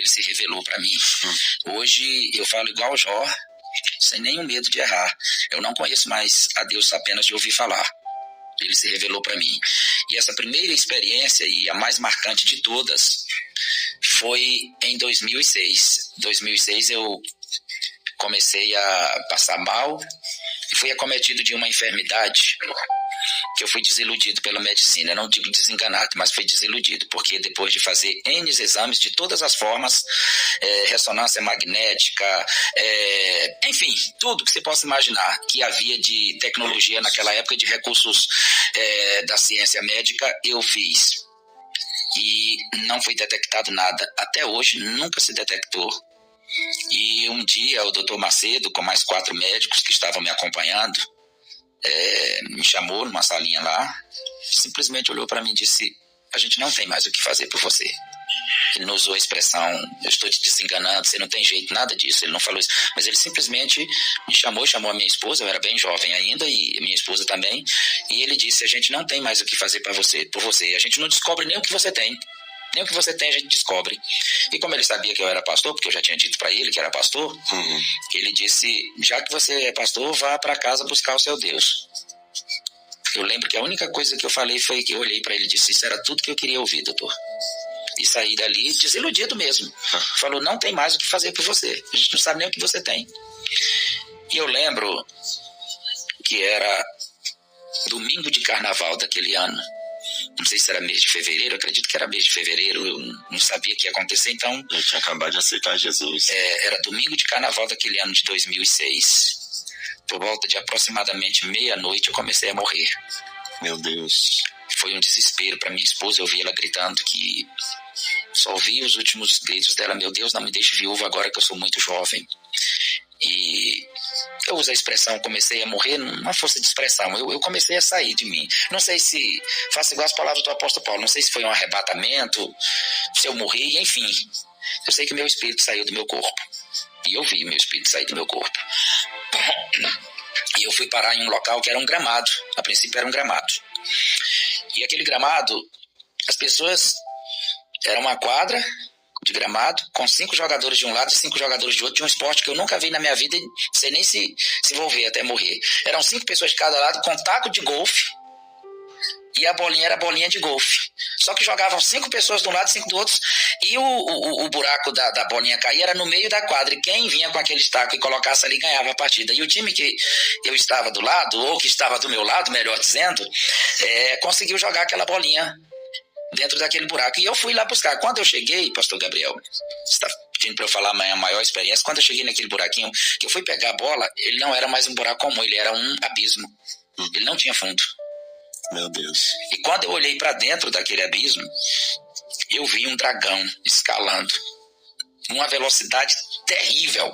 ele se revelou para mim. Hoje eu falo igual Jó, sem nenhum medo de errar. Eu não conheço mais a Deus apenas de ouvir falar. Ele se revelou para mim. E essa primeira experiência, e a mais marcante de todas, foi em 2006. Em 2006 eu comecei a passar mal e fui acometido de uma enfermidade que eu fui desiludido pela medicina. Eu não digo desenganado, mas fui desiludido, porque depois de fazer N exames de todas as formas, ressonância magnética, enfim, tudo que você possa imaginar que havia de tecnologia naquela época, de recursos da ciência médica, eu fiz. E não foi detectado nada. Até hoje, nunca se detectou. E um dia o Dr. Macedo, com mais 4 médicos que estavam me acompanhando, me chamou numa salinha lá, simplesmente olhou para mim e disse: a gente não tem mais o que fazer por você. Ele não usou a expressão, eu estou te desenganando, você não tem jeito, nada disso. Ele não falou isso, mas ele simplesmente me chamou a minha esposa, eu era bem jovem ainda, e minha esposa também, e ele disse: a gente não tem mais o que fazer por você, a gente não descobre nem o que você tem. Nem o que você tem a gente descobre. E como ele sabia que eu era pastor, porque eu já tinha dito para ele que era pastor, ele disse: já que você é pastor, vá para casa buscar o seu Deus. Eu lembro que a única coisa que eu falei foi que eu olhei para ele e disse: isso era tudo que eu queria ouvir, doutor. E saí dali desiludido mesmo. Falou: não tem mais o que fazer por você, a gente não sabe nem o que você tem. E eu lembro que era domingo de carnaval daquele ano. Não sei se era mês de fevereiro, acredito que era mês de fevereiro, eu não sabia o que ia acontecer, então... Eu tinha acabado de aceitar Jesus. Era domingo de carnaval daquele ano de 2006. Por volta de aproximadamente meia-noite eu comecei a morrer. Meu Deus. Foi um desespero para minha esposa, eu ouvi ela gritando que... Só ouvi os últimos gritos dela: meu Deus, não me deixe viúva agora que eu sou muito jovem. E eu uso a expressão comecei a morrer, uma força de expressão, eu comecei a sair de mim. Não sei se, faço igual as palavras do apóstolo Paulo, não sei se foi um arrebatamento, se eu morri, enfim. Eu sei que meu espírito saiu do meu corpo. E eu vi meu espírito sair do meu corpo. E eu fui parar em um local que era um gramado. A princípio era um gramado. E aquele gramado, as pessoas... Era uma quadra de gramado, com 5 jogadores de um lado e 5 jogadores de outro, de um esporte que eu nunca vi na minha vida, não sei nem se vou ver até morrer. Eram 5 pessoas de cada lado, com taco de golfe, e a bolinha era bolinha de golfe. Só que jogavam 5 pessoas de um lado e 5 do outro, e o buraco da bolinha cair era no meio da quadra, e quem vinha com aquele taco e colocasse ali ganhava a partida. E o time que eu estava do lado, ou que estava do meu lado, melhor dizendo, conseguiu jogar aquela bolinha dentro daquele buraco. E eu fui lá buscar. Quando eu cheguei, pastor Gabriel, você está pedindo para eu falar a maior experiência, quando eu cheguei naquele buraquinho, que eu fui pegar a bola, ele não era mais um buraco comum, ele era um abismo. Ele não tinha fundo. Meu Deus. E quando eu olhei para dentro daquele abismo, eu vi um dragão escalando numa velocidade terrível.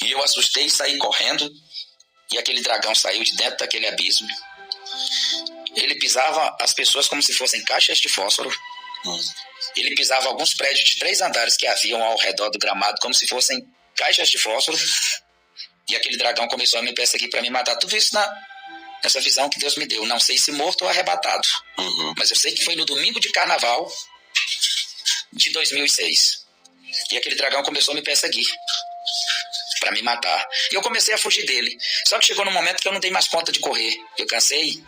E eu assustei e saí correndo, e aquele dragão saiu de dentro daquele abismo. Ele pisava as pessoas como se fossem caixas de fósforo. Ele pisava alguns prédios de 3 andares que haviam ao redor do gramado como se fossem caixas de fósforo. E aquele dragão começou a me perseguir para me matar. Tudo isso nessa visão que Deus me deu. Não sei se morto ou arrebatado. Mas eu sei que foi no domingo de carnaval de 2006. E aquele dragão começou a me perseguir para me matar. E eu comecei a fugir dele. Só que chegou num momento que eu não dei mais conta de correr. Eu cansei.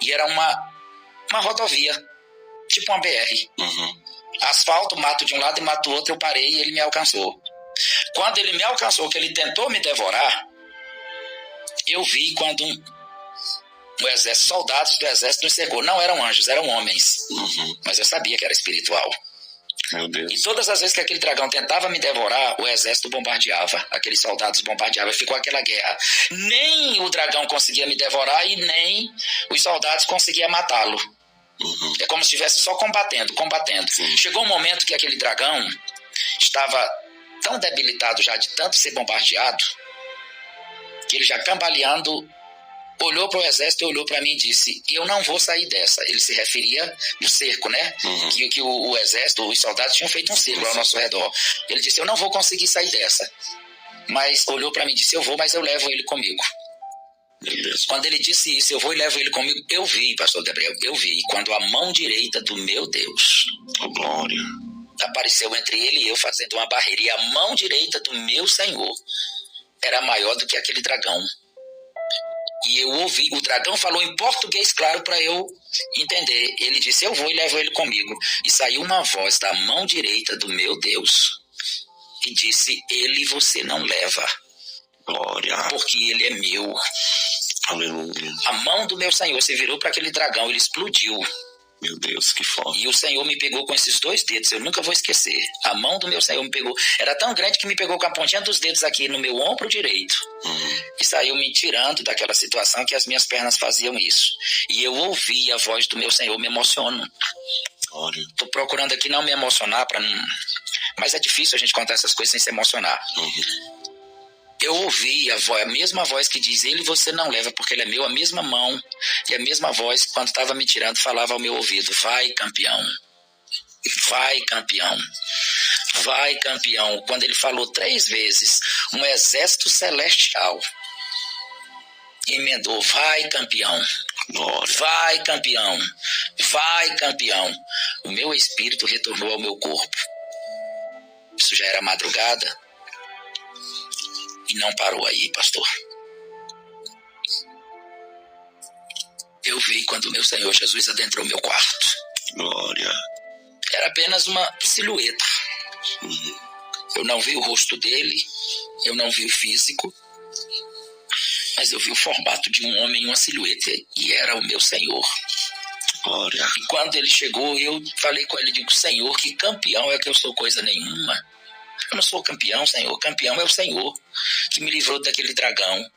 E era uma rodovia, tipo uma BR. Asfalto, mato de um lado e mato do outro. Eu parei e ele me alcançou. Quando ele me alcançou, que ele tentou me devorar, eu vi quando o exército, soldados do exército nos cercou. Não eram anjos, eram homens. Mas eu sabia que era espiritual. Meu Deus. E todas as vezes que aquele dragão tentava me devorar, o exército bombardeava. Aqueles soldados bombardeavam. Ficou aquela guerra. Nem o dragão conseguia me devorar e nem os soldados conseguiam matá-lo. É como se estivesse só combatendo. Chegou um momento que aquele dragão estava tão debilitado já de tanto ser bombardeado, que ele já cambaleando olhou para o exército, olhou para mim e disse: eu não vou sair dessa. Ele se referia no cerco, né? Que o exército, os soldados tinham feito um cerco ao nosso redor. Ele disse: eu não vou conseguir sair dessa. Mas olhou para mim e disse: eu vou, mas eu levo ele comigo. Quando ele disse isso, eu vou e levo ele comigo, eu vi, pastor Gabriel, eu vi, quando a mão direita do meu Deus, glória, apareceu entre ele e eu fazendo uma barreira. E a mão direita do meu Senhor era maior do que aquele dragão. E eu ouvi, o dragão falou em português claro para eu entender. Ele disse, eu vou e levo ele comigo. E saiu uma voz da mão direita do meu Deus e disse, ele você não leva. Glória. Porque ele é meu. Aleluia. A mão do meu Senhor se virou para aquele dragão, ele explodiu. Meu Deus, que forte. E o Senhor me pegou com esses 2 dedos, eu nunca vou esquecer. A mão do meu Senhor me pegou. Era tão grande que me pegou com a pontinha dos dedos aqui no meu ombro direito. E saiu me tirando daquela situação que as minhas pernas faziam isso. E eu ouvi a voz do meu Senhor, me emociono. Estou procurando aqui não me emocionar, mas é difícil a gente contar essas coisas sem se emocionar. Eu ouvi a mesma voz que diz, ele você não leva porque ele é meu, a mesma mão e a mesma voz quando estava me tirando falava ao meu ouvido, vai campeão, vai campeão, vai campeão. Quando ele falou 3 vezes, um exército celestial emendou, vai campeão, vai campeão, vai campeão. O meu espírito retornou ao meu corpo. Isso já era madrugada. E não parou aí, pastor. Eu vi quando o meu Senhor Jesus adentrou meu quarto. Glória. Era apenas uma silhueta. Eu não vi o rosto dele, eu não vi o físico, mas eu vi o formato de um homem, uma silhueta, e era o meu Senhor. Glória. E quando ele chegou, eu falei com ele, digo, Senhor, que campeão é que eu sou coisa nenhuma. Eu não sou campeão, Senhor. Campeão é o Senhor que me livrou daquele dragão.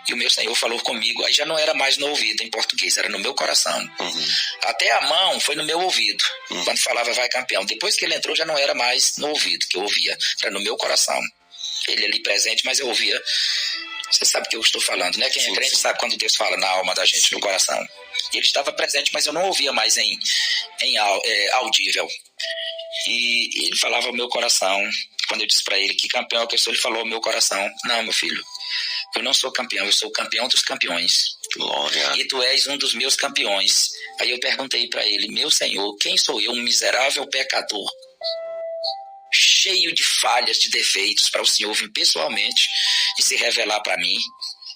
E o meu Senhor falou comigo. Aí já não era mais no ouvido em português, era no meu coração. Até a mão foi no meu ouvido. Quando falava vai campeão. Depois que ele entrou já não era mais no ouvido que eu ouvia. Era no meu coração. Ele ali presente, mas eu ouvia. Você sabe o que eu estou falando, né? Quem é crente sabe quando Deus fala na alma da gente, no coração. Ele estava presente, mas eu não ouvia mais em audível. E ele falava ao meu coração. Quando eu disse para ele que campeão é que eu sou, ele falou ao meu coração, não, meu filho, eu não sou campeão, eu sou o campeão dos campeões. Glória. E tu és um dos meus campeões. Aí eu perguntei para ele, meu Senhor, quem sou eu, um miserável pecador, cheio de falhas, de defeitos, para o Senhor vir pessoalmente e se revelar para mim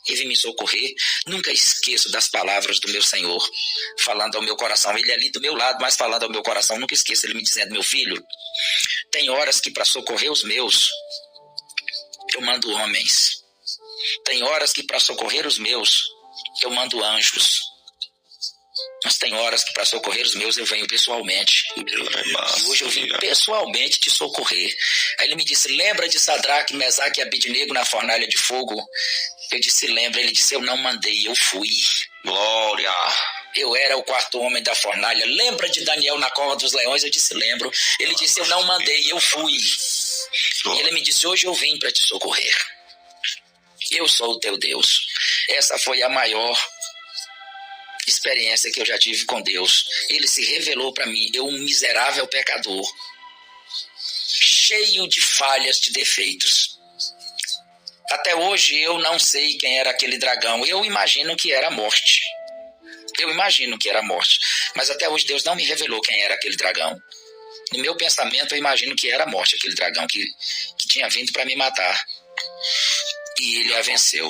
e vir me socorrer? Nunca esqueço das palavras do meu Senhor falando ao meu coração. Ele ali do meu lado, mas falando ao meu coração. Nunca esqueço ele me dizendo, meu filho, tem horas que para socorrer os meus eu mando homens. Tem horas que para socorrer os meus eu mando anjos. Mas tem horas que para socorrer os meus eu venho pessoalmente. E hoje eu vim pessoalmente te socorrer. Aí ele me disse, lembra de Sadraque, Mesaque e Abednego na fornalha de fogo? Eu disse, lembra. Ele disse, eu não mandei, eu fui. Glória. Eu era o 4º homem da fornalha. Lembra de Daniel na cova dos leões? Eu disse, lembro. Ele disse, eu não mandei, eu fui. E ele me disse, hoje eu vim para te socorrer. Eu sou o teu Deus. Essa foi a maior experiência que eu já tive com Deus. Ele se revelou para mim, eu um miserável pecador, cheio de falhas, de defeitos. Até hoje eu não sei quem era aquele dragão. Eu imagino que era a morte. Mas até hoje Deus não me revelou quem era aquele dragão. No meu pensamento eu imagino que era a morte, aquele dragão que tinha vindo para me matar. E ele a venceu.